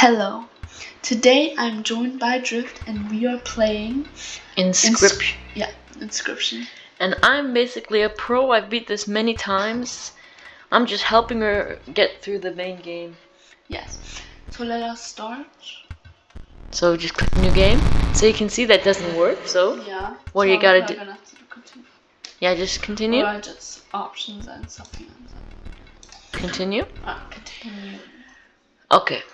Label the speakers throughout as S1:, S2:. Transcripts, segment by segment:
S1: Hello. Today I'm joined by Drift and we are playing
S2: Insryption.
S1: Insryption.
S2: And I'm basically a pro. I've beat this many times. I'm just helping her get through the main game.
S1: Yes. So let us start.
S2: So just click new game. So you can see that doesn't work. So
S1: Yeah.
S2: what
S1: so
S2: you gotta do?
S1: Gonna have to continue.
S2: Yeah, just continue.
S1: Or just options and something else.
S2: Continue.
S1: Continue.
S2: Okay.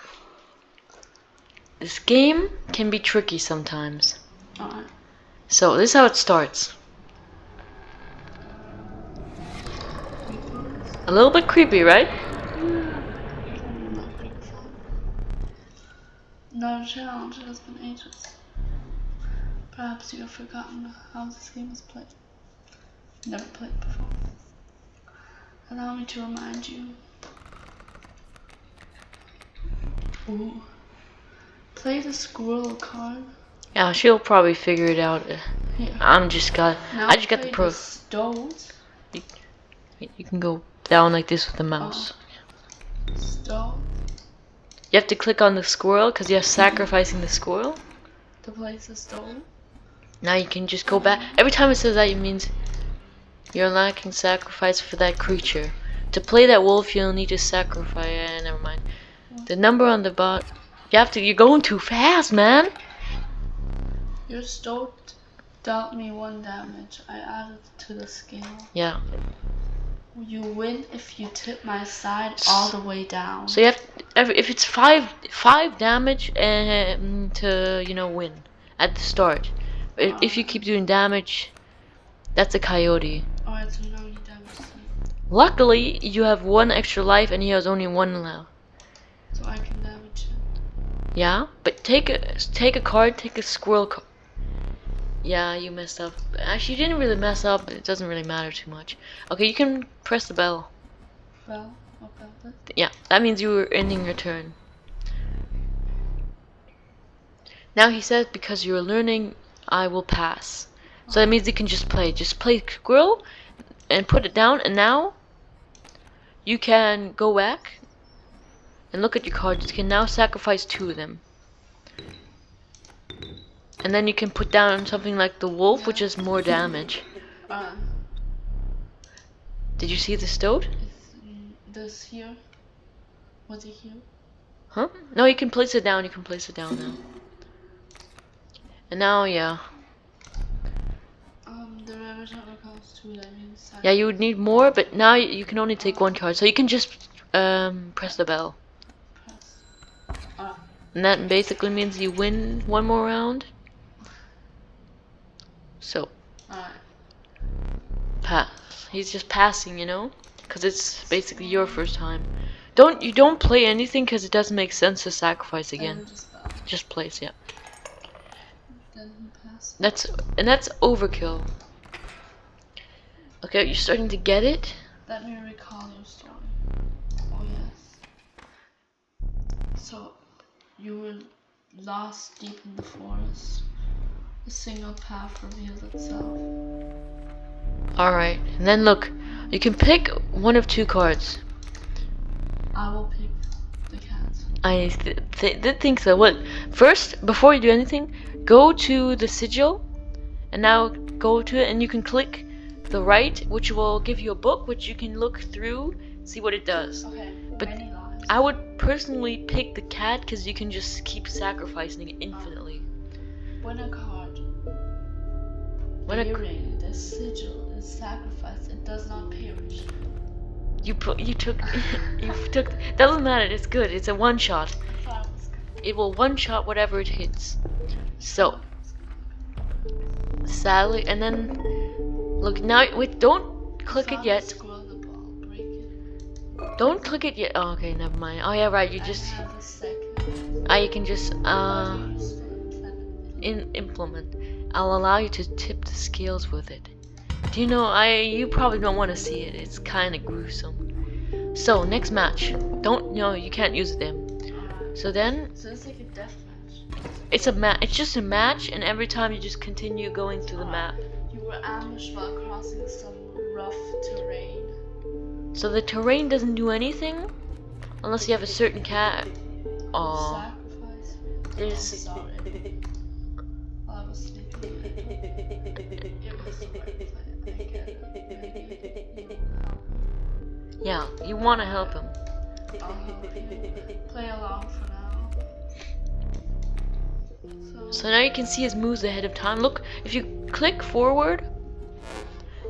S2: This game can be tricky sometimes.
S1: Alright.
S2: So this is how it starts. A little bit creepy, right?
S1: No challenge, it has been ages. Perhaps you have forgotten how this game is played. Never played before. Allow me to remind you. Ooh. Play the squirrel card.
S2: Yeah, she'll probably figure it out.
S1: Here.
S2: I just got the pro.
S1: Stones.
S2: You can go down like this with the mouse.
S1: Stone.
S2: You have to click on the squirrel because you're sacrificing the squirrel.
S1: To place a stone.
S2: Now you can just go back. Every time it says that, it means you're lacking sacrifice for that creature. To play that wolf, you'll need to sacrifice. Never mind. The number on the bot. You're going too fast, man.
S1: Your stone dealt me 1 damage. I added to the scale.
S2: Yeah.
S1: You win if you tip my side all the way down.
S2: So you have if it's five damage to win at the start. If you keep doing damage, that's a coyote.
S1: Alright, so now you damage.
S2: Luckily, you have 1 extra life and he has only 1 left.
S1: So I can damage it.
S2: Yeah, but take a card, take a squirrel card. Yeah, you messed up. Actually, you didn't really mess up. It doesn't really matter too much. Okay, you can press the bell.
S1: Bell? What bell?
S2: Yeah, that means you were ending your turn. Now he says because you're learning, I will pass. So that means you can just play. Just play squirrel and put it down. And now you can go back and look at your cards. You can now sacrifice 2 of them. And then you can put down something like the wolf, which is more damage. Did you see the stoat?
S1: This here? Was it here?
S2: Huh? No, you can place it down. You can place it down now. And now, yeah.
S1: The river tower costs 2. That means.
S2: Yeah, you would need more, but now you can only take 1 card, so you can just press the bell. And that basically means you win 1 more round. So, pass. He's just passing, because it's basically your first time. You don't play anything because it doesn't make sense to sacrifice again. Just place, yeah.
S1: Then he passes.
S2: That's overkill. Okay, you're starting to get it.
S1: Let me recall your story. Oh yes. So, you were lost deep in the forest. A single path revealed itself.
S2: Alright, and then look, you can pick 1 of 2 cards.
S1: I will pick the cat.
S2: I did think so. What? First, before you do anything, go to the sigil, and now go to it, and you can click the right, which will give you a book, which you can look through, see what it does.
S1: Okay,
S2: but
S1: many lives.
S2: I would personally pick the cat, because you can just keep sacrificing it infinitely.
S1: When a card bearing the sigil is sacrificed, it does not perish.
S2: You took doesn't matter, it's good, it's a 1-shot. It will 1-shot whatever it hits. So sadly, and then look now, wait, don't click it yet. Don't click it yet. Oh, okay, never mind. Oh yeah, right, you just you can just implement. I'll allow you to tip the scales with it. Do you know, you probably don't want to see it. It's kind of gruesome. So, next match. You can't use them. So then...
S1: So it's like a death match?
S2: It's just a match, and every time you just continue going through the map.
S1: You were ambushed while crossing some rough terrain.
S2: So the terrain doesn't do anything? Unless you have a certain cat. Aw.
S1: Sacrifice.
S2: There's-
S1: I'm sorry. While I was sleeping. It was the right play. I get it. Maybe you help.
S2: Yeah, you want to help him.
S1: I'll help you. Play along for now.
S2: So now you can see his moves ahead of time. Look, if you click forward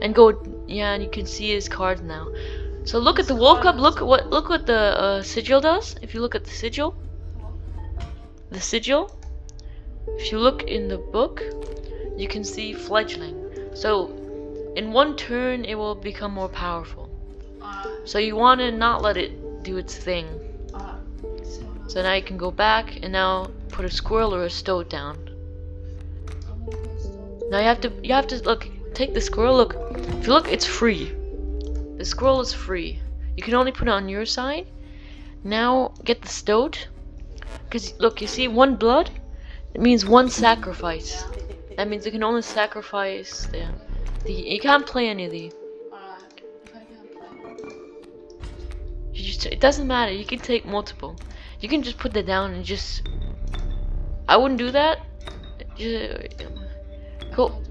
S2: and go, yeah, and you can see his cards now. So look at the Wolf Cup. Look what the sigil does. If you look at the sigil, if you look in the book, you can see fledgling. So in one turn, it will become more powerful. So you want to not let it do its thing. So now you can go back and now put a squirrel or a stoat down. Now you have to look. Take the squirrel. Look, if you look, it's free. The squirrel is free. You can only put it on your side. Now get the stoat. Because look, you see one blood. It means one sacrifice. That means you can only sacrifice the. You can't play any of the. It doesn't matter. You can take multiple. You can just put that down and just. I wouldn't do that. Go.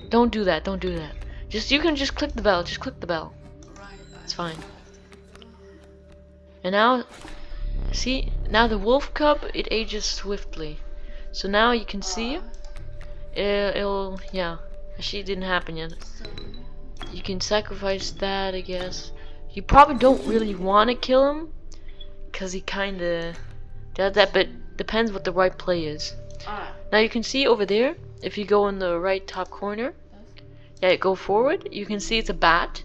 S2: Don't do that. Don't do that. You can just click the bell. Just click the bell. It's fine. And now, see, now the wolf cub, it ages swiftly. So now you can see, it'll, yeah, actually it didn't happen yet. You can sacrifice that, I guess. You probably don't really want to kill him, because he kind of does that, but depends what the right play is. Now you can see over there, if you go in the right top corner, yeah, go forward, you can see it's a bat.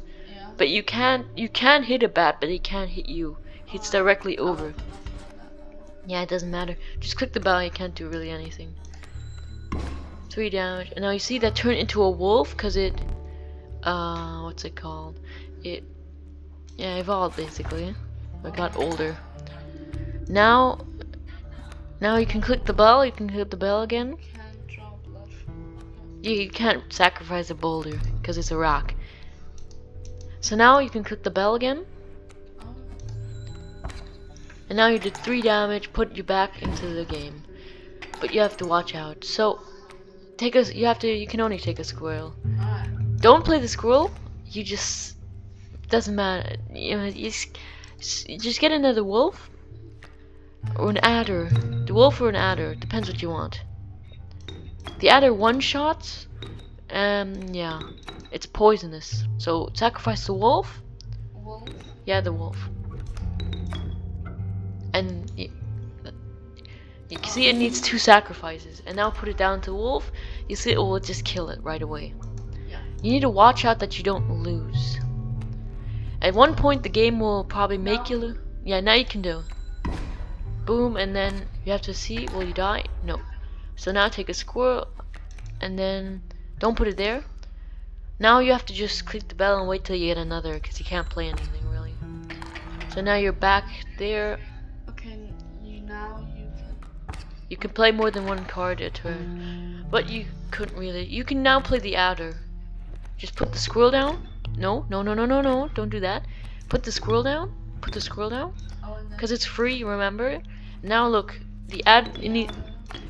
S2: But you can hit a bat, but he can't hit you. It's directly over. Yeah, it doesn't matter. Just click the bell, you can't do really anything. 3 damage. And now you see that turned into a wolf because it what's it called? It evolved basically. It got older. Now you can click the bell, you can click the bell again. You can't sacrifice a boulder because it's a rock. So now you can click the bell again. And now you did 3 damage, put you back into the game. But you have to watch out. So you can only take a squirrel. Don't play the squirrel. Doesn't matter. You just get another wolf or an adder. The wolf or an adder, depends what you want. The adder one-shots. Yeah, it's poisonous. So sacrifice the wolf. Yeah, the wolf. And you can see it needs 2 sacrifices. And now put it down to the wolf. You see it will just kill it right away. You need to watch out that you don't lose. At one point the game will probably make you lose. Yeah, now you can do. Boom, and then you have to see, will you die? No. So now take a squirrel, and then don't put it there. Now you have to just click the bell and wait till you get another, because you can't play anything really. So now you're back there.
S1: Okay,
S2: you can play more than 1 card a turn, but you couldn't really. You can now play the adder. Just put the squirrel down. No, don't do that. Put the squirrel down. Put the squirrel down, because it's free. Remember. Now look,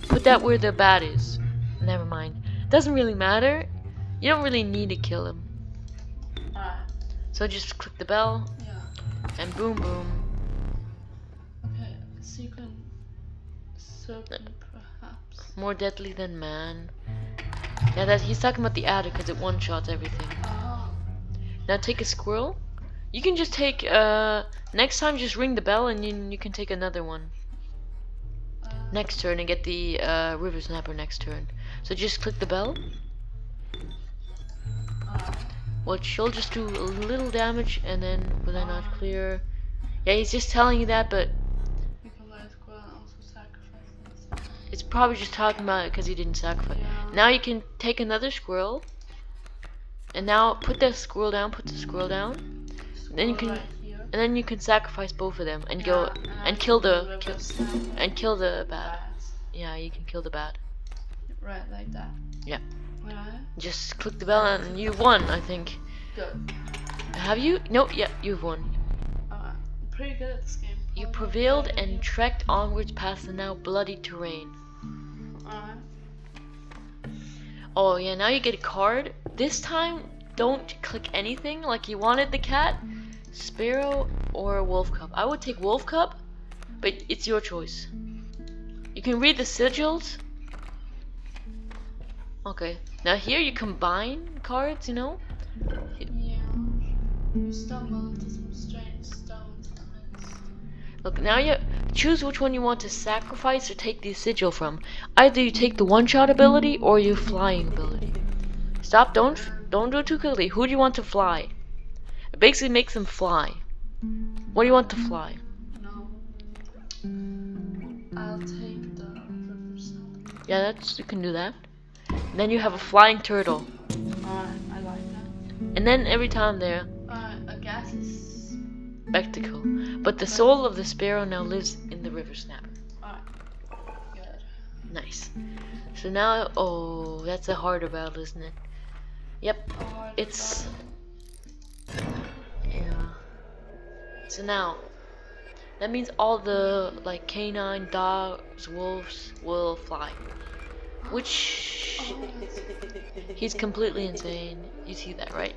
S2: put that where the bat is. Never mind. Doesn't really matter. You don't really need to kill him. So just click the bell. And boom, boom.
S1: Okay, serpent perhaps.
S2: More deadly than man. Yeah, he's talking about the adder because it one-shots everything. Now take a squirrel. You can just take, next time just ring the bell and you can take another one. Next turn and get the river snapper next turn. So just click the bell. Which she'll just do a little damage and then will I not clear. Yeah, he's just telling you that, but it's probably just talking about it because he didn't sacrifice. Now you can take another squirrel. And now put the squirrel down, put the squirrel down. Then you can sacrifice both of them and go and kill the bat. Yeah, you can kill the bat.
S1: Right, like that.
S2: Yeah.
S1: Right.
S2: Just click the bell and you've won, I think.
S1: Good.
S2: Have you? No, yeah, you've won.
S1: I'm pretty good at this game.
S2: You prevailed and trekked onwards past the now bloody terrain.
S1: Alright.
S2: Oh yeah, now you get a card. This time, don't click anything. Like you wanted the cat, sparrow, or wolf cub. I would take wolf cub, but it's your choice. You can read the sigils. Okay, now here you combine cards, you know?
S1: Yeah. You stumble into some strange stones in the mist.
S2: Look, now you choose which one you want to sacrifice or take the sigil from. Either you take the one-shot ability or your flying ability. Stop, don't do it too quickly. Who do you want to fly? It basically makes them fly. What do you want to fly?
S1: No. I'll take the river snap.
S2: Yeah, you can do that. And then you have a flying turtle.
S1: Alright, I like that.
S2: And then every time there,
S1: A gaseous
S2: spectacle. But the soul of the sparrow now lives in the river snapper.
S1: Alright. Good.
S2: Nice. So now, oh, that's a harder battle, isn't it? Yep, it's... Yeah. So now, that means all the, like, canine, dogs, wolves will fly. Which... He's completely insane. You see that, right?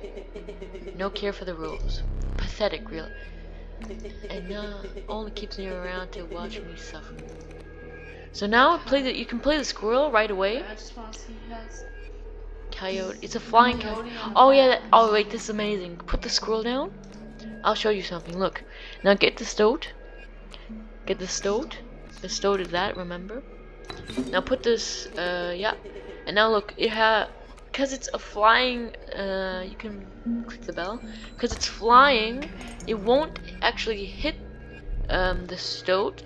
S2: No care for the rules. Pathetic, real. And only keeps me around to watch me suffer. So now you can play the squirrel right away.
S1: I just want to see you guys.
S2: Coyote. It's a flying coyote. Oh yeah. Oh wait, this is amazing. Put the squirrel down. I'll show you something. Look. Now get the stoat. Get the stoat. The stoat is that. Remember. Now put this. Yeah. And now look. Because it's a flying. You can click the bell. Because it's flying, it won't actually hit the stoat,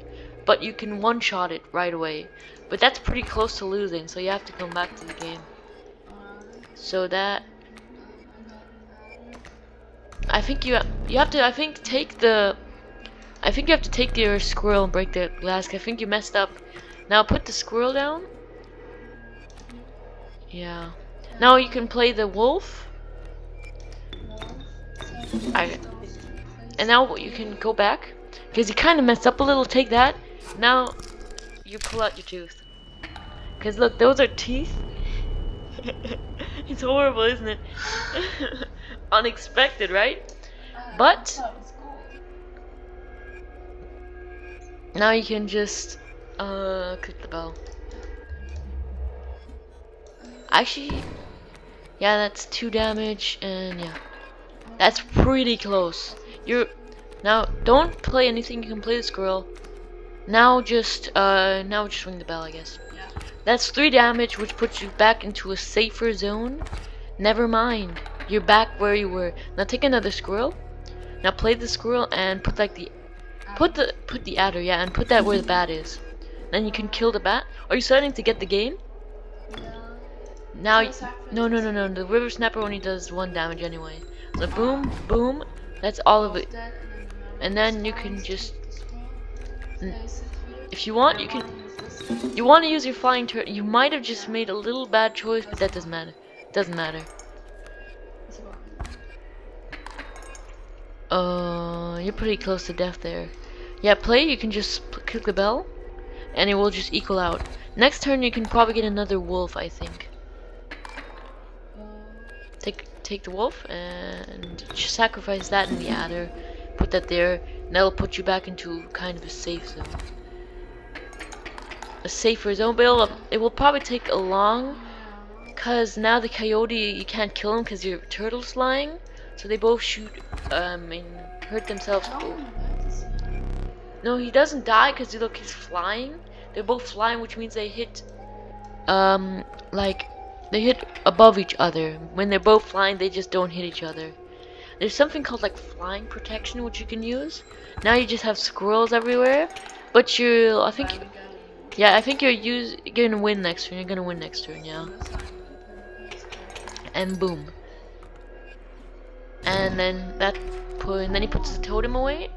S2: but you can one-shot it right away. But that's pretty close to losing, so you have to come back to the game. So that I think you have to take your squirrel and break the glass. I think you messed up. Now put the squirrel down. Yeah. Now you can play the wolf. And now you can go back because you kind of messed up a little. Take that. Now you pull out your tooth. Because look, those are teeth. It's horrible, isn't it? Unexpected, right? But now you can just click the bell. Actually, yeah, that's 2 damage, and yeah, that's pretty close. Now don't play anything. You can play the squirrel. Now just ring the bell, I guess. That's 3 damage, which puts you back into a safer zone. Never mind, you're back where you were. Now take another squirrel. Now play the squirrel and put like put the adder, yeah, and put that where the bat is. Then you can kill the bat. Are you starting to get the game? Now, no. The river snapper only does 1 damage anyway. So boom, boom. That's all of it. And then you can just, if you want, you want to use your flying turtle. You might have just made a little bad choice, but that doesn't matter. It doesn't matter. You're pretty close to death there. Yeah, play. You can just click the bell, and it will just equal out. Next turn, you can probably get another wolf, I think. Take the wolf and sacrifice that in the adder. Put that there, and that'll put you back into kind of a safe zone. A safer zone, but it will probably take a long, cause now the coyote, you can't kill him because your turtle's flying, so they both shoot and hurt themselves. No, he doesn't die because look, he's flying. They're both flying, which means they hit like they hit above each other. When they're both flying, they just don't hit each other. There's something called like flying protection, which you can use. Now you just have squirrels everywhere, but I think you're gonna win next turn. You're gonna win next turn, yeah. And boom. And then he puts the totem away.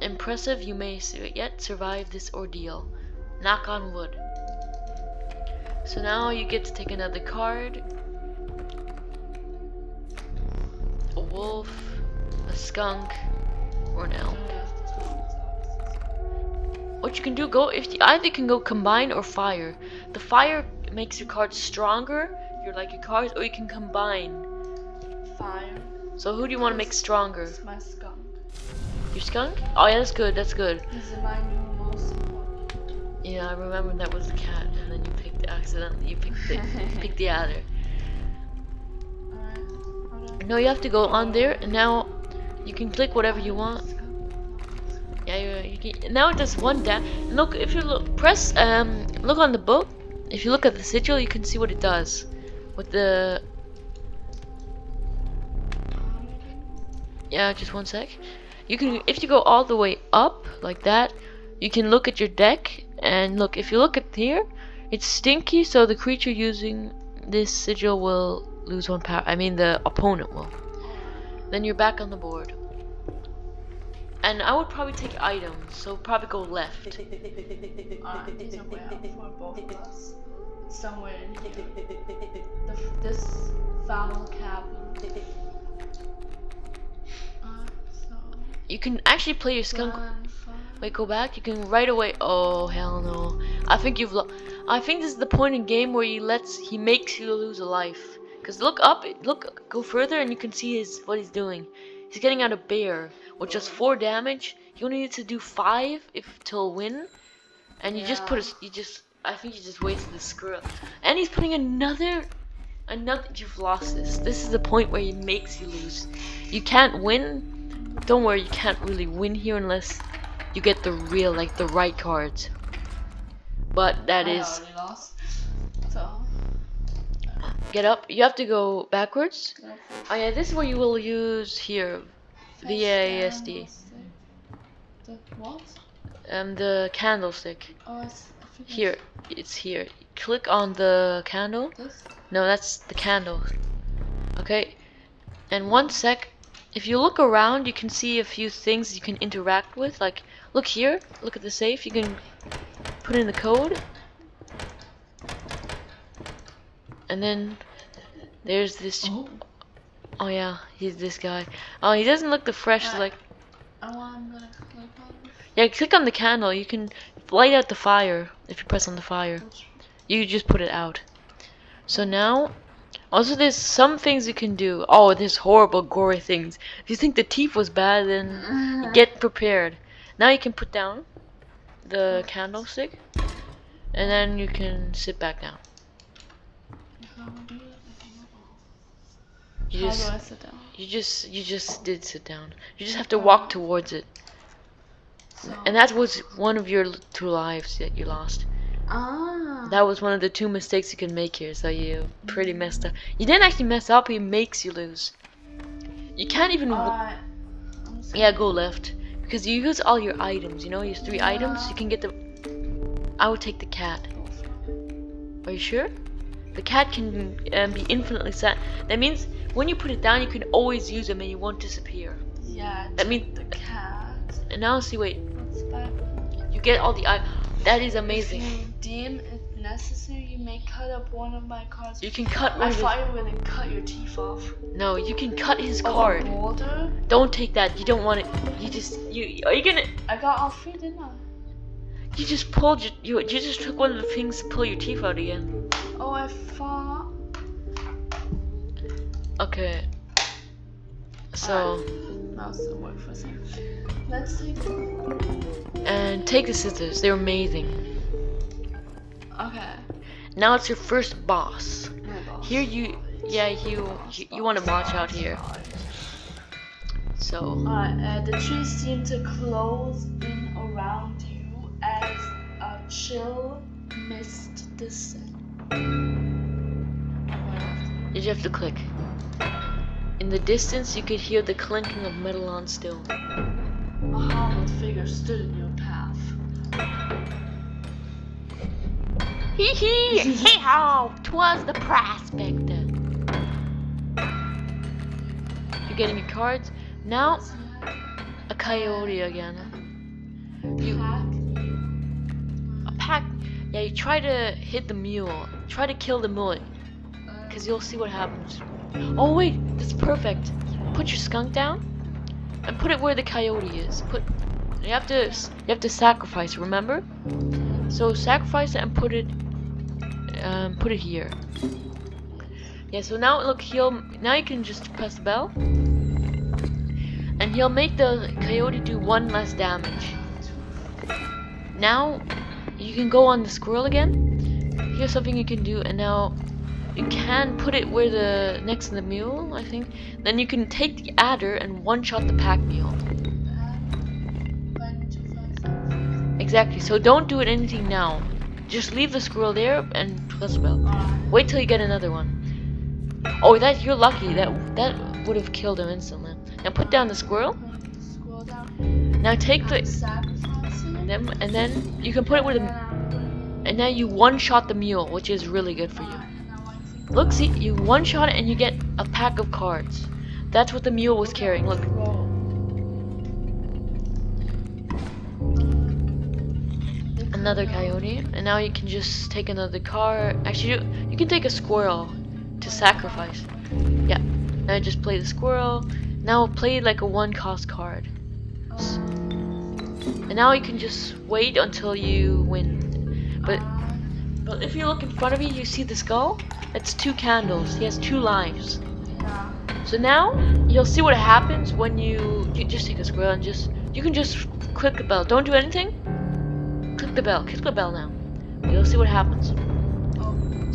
S2: Impressive. You may yet survive this ordeal. Knock on wood. So now you get to take another card. A wolf, a skunk, or an elk. what you can do, go if you, either you can go combine or fire. The fire makes your cards stronger, your cards, or you can combine.
S1: Fire.
S2: So who do you want to make stronger?
S1: It's my skunk.
S2: Your skunk? Oh yeah, that's good. That's good.
S1: This is my new most important.
S2: Yeah, I remember that was the cat, and then you picked accidentally. You picked the adder.
S1: Alright.
S2: No, you have to go on there, and now you can click whatever you want. Yeah, you can. Now it does one dash. Look, if you press look on the book. If you look at the sigil, you can see what it does. With the yeah, just one sec. You can, if you go all the way up like that, you can look at your deck and look. If you look at here, it's stinky, so the creature using this sigil will lose 1 power. I mean, the opponent will. Then you're back on the board. And I would probably take items, so probably go left.
S1: Alright, these are way out for both of us. It's somewhere in here. This foul cabin. So
S2: You can actually play your skunk.
S1: fun.
S2: Wait, go back. You can right away. Oh hell no! I think you've. I think this is the point in game where he makes you lose a life. Cause look up, go further, and you can see what he's doing. He's getting out a bear, with just 4 damage. He only needs to do 5 to win, and you just put I think you just wasted the squirrel. And he's putting another. You've lost this. This is the point where he makes you lose. You can't win. Don't worry, you can't really win here unless you get the right cards. But that
S1: I
S2: is.
S1: already lost. So
S2: Get up. You have to go backwards. Oh yeah, this is where you will use here. VASD.
S1: The what?
S2: The candlestick.
S1: Oh, I think
S2: Here, it's here. Click on the candle.
S1: This?
S2: No, that's the candle. Okay. And 1 sec. If you look around, you can see a few things you can interact with. Like, look here. Look at the safe. You can put in the code. And then there's this. Oh yeah, he's this guy. Oh, he doesn't look the fresh like.
S1: I'm gonna click on it.
S2: Yeah, click on the candle. You can light out the fire if you press on the fire. You just put it out. So now, also there's some things you can do. Oh, there's horrible gory things. If you think the teeth was bad, then get prepared. Now you can put down the candlestick, and then you can sit back down.
S1: How do I sit down?
S2: You just did sit down. You just have to walk towards it.
S1: So.
S2: And that was one of your 2 lives that you lost.
S1: Ah.
S2: That was one of the 2 mistakes you can make here, so you pretty messed up. You didn't actually mess up, he makes you lose. You can't even... Yeah, go left. Because you use all your items, you know, use 3 items, you can get the... I would take the cat. Are you sure? The cat can be infinitely sad. That means when you put it down, you can always use them and you won't disappear.
S1: Yeah,
S2: that means
S1: the cat.
S2: And now see, wait.
S1: What's that?
S2: You get all the that is amazing.
S1: If you deem it necessary, you may cut up one of my cards.
S2: You can cut one
S1: I
S2: of his...
S1: thought you were gonna cut your teeth off.
S2: No, you can cut his card.
S1: Border?
S2: Don't take that. You don't want it. You just are you gonna?
S1: I got all 3, didn't I?
S2: You just pulled you just took one of the things to pull your teeth out again.
S1: Oh, I thought.
S2: Okay. So.
S1: Mouse didn't work for a second. Let's take.
S2: And take the scissors. They're amazing.
S1: Okay.
S2: Now it's your first boss.
S1: My boss.
S2: Here you want to watch out here. So.
S1: Alright. The trees seem to close in around you as a chill mist descends.
S2: Did you have to click? In the distance, you could hear the clinking of metal on stone.
S1: A hollow figure stood in your path.
S2: Hee hee! Hey ho! 'Twas the prospector. You're getting your cards. Now, a coyote again. A pack? Yeah, you try to hit the mule. Try to kill the mule. Because you'll see what happens. Oh wait, that's perfect. Put your skunk down and put it where the coyote is. You have to sacrifice. Remember? So sacrifice it and put it here. Yeah. So now look, now you can just press the bell, and he'll make the coyote do 1 less damage. Now you can go on the squirrel again. Here's something you can do, and now you can put it where next to the mule, I think. Then you can take the adder and one-shot the pack mule. Exactly. So don't do anything now. Just leave the squirrel there and press the bell. Wait till you get another one. Oh, you're lucky. That would have killed him instantly. Now put down the squirrel. Now take them, and then you can put it with and now you one-shot the mule, which is really good for you. Look, see, you one-shot it and you get a pack of cards. That's what the mule was carrying. Look. Another coyote, and now you can just take another card. Actually, you can take a squirrel to sacrifice. Yeah. Now just play the squirrel. Now play like a 1-cost card. And now you can just wait until you win. But if you look in front of you, you see the skull? That's 2 candles. He has 2 lives. So now you'll see what happens when you just take a squirrel and you can just click the bell. Don't do anything. Click the bell. Click the bell now. You'll see what happens.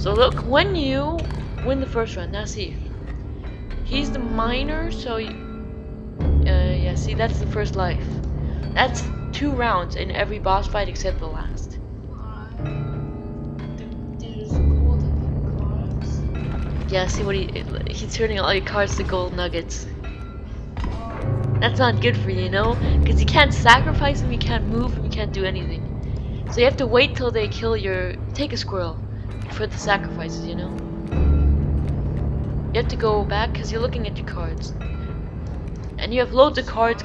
S2: So look, when you win the first round, now see. He's the miner, so yeah, see, that's the first life. That's 2 rounds in every boss fight except the last. Yeah, see what he's turning all your cards to gold nuggets. That's not good for you, you know? Because you can't sacrifice them, you can't move them, you can't do anything. So you have to wait till they kill take a squirrel for the sacrifices, you know? You have to go back because you're looking at your cards. And you have loads of cards.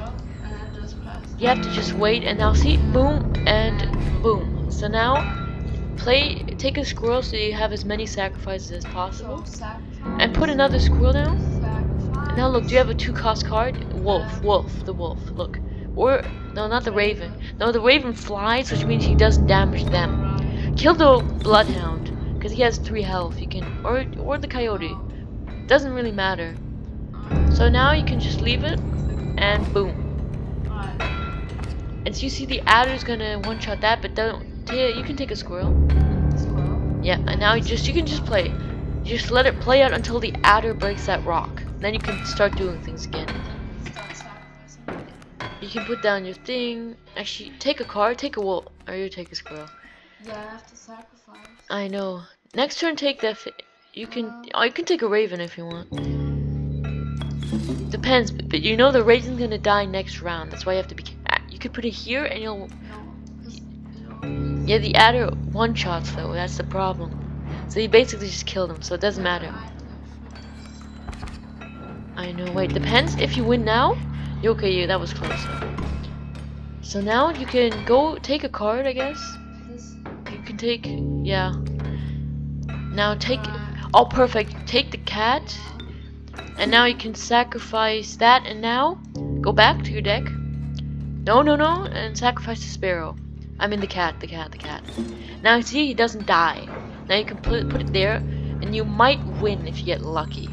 S2: You have to just wait, and now see, boom, and boom. So now, take a squirrel so you have as many sacrifices as possible. And put another squirrel down. And now look, do you have a 2-cost card? Wolf, the wolf, look. Or, no, not the raven. No, the raven flies, which means he doesn't damage them. Kill the bloodhound, because he has 3 health. You can, or the coyote. Doesn't really matter. So now you can just leave it, and boom. And so you see the adder's gonna one-shot that, but you can take a squirrel. Yeah, and now you can just play. You just let it play out until the adder breaks that rock. Then you can start doing things again. You can put down your thing. Actually, take a card, take a wolf, or you take a squirrel.
S1: Yeah, I have to sacrifice.
S2: I know. Next turn, take that. You can take a raven if you want. Depends, but you know the raven's gonna die next round. That's why you have to be. You could put it here, and you'll. Yeah, the adder one-shots though. That's the problem. So you basically just killed him, so it doesn't matter. I know. Wait, depends. If you win now, okay. That was close. So now you can go take a card, I guess. You can take. Yeah. Now take. Oh, perfect. Take the cat. And now you can sacrifice that, and now go back to your deck. No, and sacrifice the sparrow. I mean the cat. Now see, he doesn't die. Now you can put it there, and you might win if you get lucky.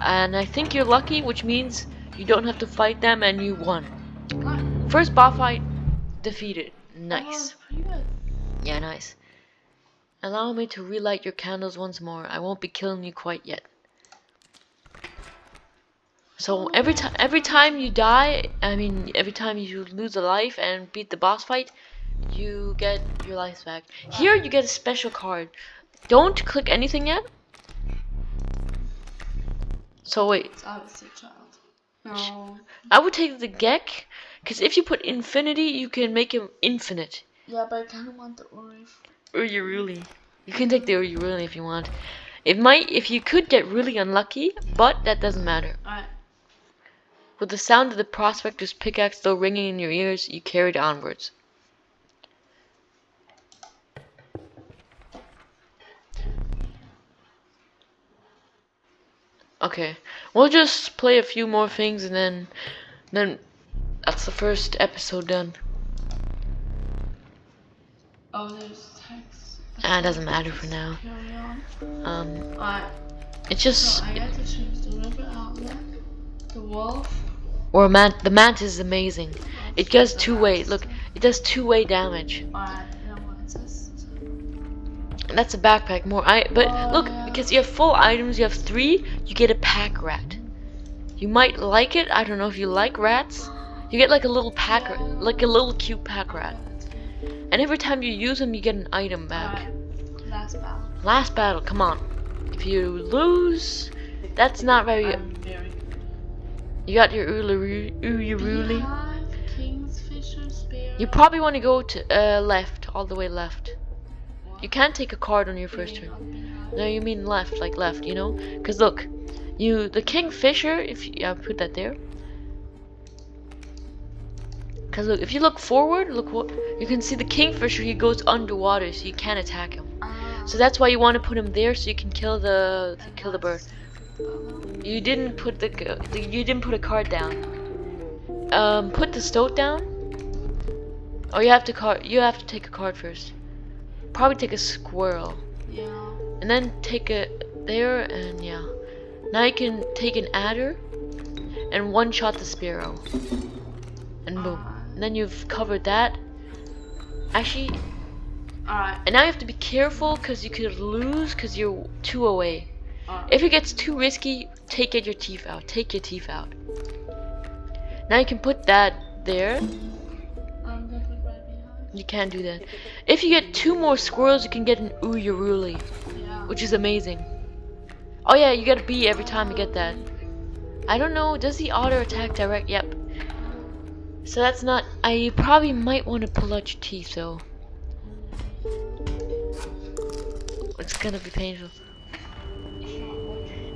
S2: And I think you're lucky, which means you don't have to fight them, and you won. First boss fight defeated. Nice. Yeah, nice. Allow me to relight your candles once more. I won't be killing you quite yet. So every time you die, every time you lose a life and beat the boss fight, you get your life back. Here you get a special card. Don't click anything yet. So wait.
S1: It's obviously a child. No.
S2: I would take the Gek, because if you put infinity, you can make him infinite.
S1: Yeah, but I kind of want the
S2: Uruli. You can take the Uruli if you want. If you could get really unlucky, but that doesn't matter.
S1: Alright.
S2: With the sound of the prospector's pickaxe still ringing in your ears, you carried onwards. Okay, we'll just play a few more things, and then That's the first episode done.
S1: Oh, there's text.
S2: Ah, it doesn't matter for now.
S1: Carry on.
S2: It's
S1: So
S2: just
S1: I get to choose the river outlet, the wolf.
S2: or the mantis is amazing. It does two-way. Look, it does two-way damage.
S1: Alright, then what is this?
S2: That's a backpack more. But
S1: Oh,
S2: look,
S1: yeah.
S2: because you have full items, you have 3. You get a pack rat. You might like it. I don't know if you like rats. You get like a little pack, like a little cute pack rat. And every time you use them, you get an item back.
S1: Alright, last battle.
S2: Last battle, come on. If you lose, that's not very.
S1: I'm very good.
S2: You got your Uyuruli.
S1: Beehive, Kingsfisher, Sparrow.
S2: You probably want to go to left, all the way left.
S1: What?
S2: You can't take a card on your first
S1: You mean
S2: turn.
S1: on beehive?
S2: No, you mean left, like left, you know? Cause look, the Kingfisher. If you put that there. Cause look, if you look forward, look what you can see. The Kingfisher, he goes underwater, so you can't attack him. So that's why you want to put him there, so you can kill the bird. You didn't put you didn't put a card down. Put the stoat down. Oh, you have to take a card first. Probably take a squirrel,
S1: Yeah.
S2: and then take it there, and yeah. Now you can take an adder, and one-shot the sparrow, and boom. And then you've covered that. Actually,
S1: Alright.
S2: and now you have to be careful because you could lose because you're 2 away. If it gets too risky, take your teeth out. Take your teeth out. Now you can put that there.
S1: I'm gonna put right behind.
S2: You can't do that. If you get 2 more squirrels, you can get an Uyuruli,
S1: Yeah.
S2: which is amazing. Oh yeah, you get a bee every time you get that. I don't know, does the auto attack direct? Yep. So that's not. You probably might want to pull out your teeth though. It's gonna be painful.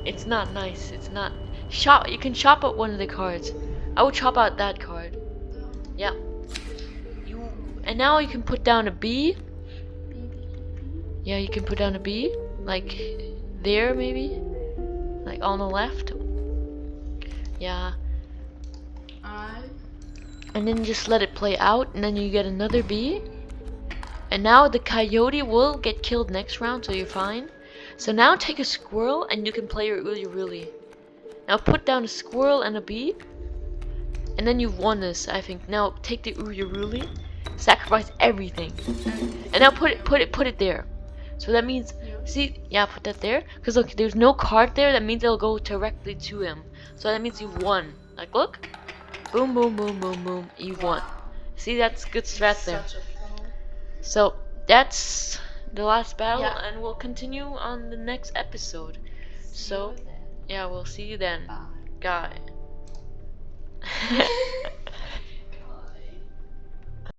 S2: It's not nice. It's not. You can chop out one of the cards. I would chop out that card. Yeah. And now you can put down a bee. Yeah, you can put down a bee, like there maybe, like on the left. Yeah.
S1: Alright.
S2: And then just let it play out, and then you get another bee. And now the coyote will get killed next round, so you're fine. So now take a squirrel, and you can play your Uyuruli. Now put down a squirrel and a bee, and then you've won this, I think. Now take the Uyuruli, sacrifice everything, and now put it there. So that means, see, yeah, put that there. Cause look, there's no card there. That means it'll go directly to him. So that means you've won. Like, look, boom, boom, boom, boom, boom. You've won. See, that's good strat there.
S1: Such a pro.
S2: So that's the last battle,
S1: Yeah.
S2: and we'll continue on the next episode. So yeah, we'll see you then,
S1: Bye.
S2: guy.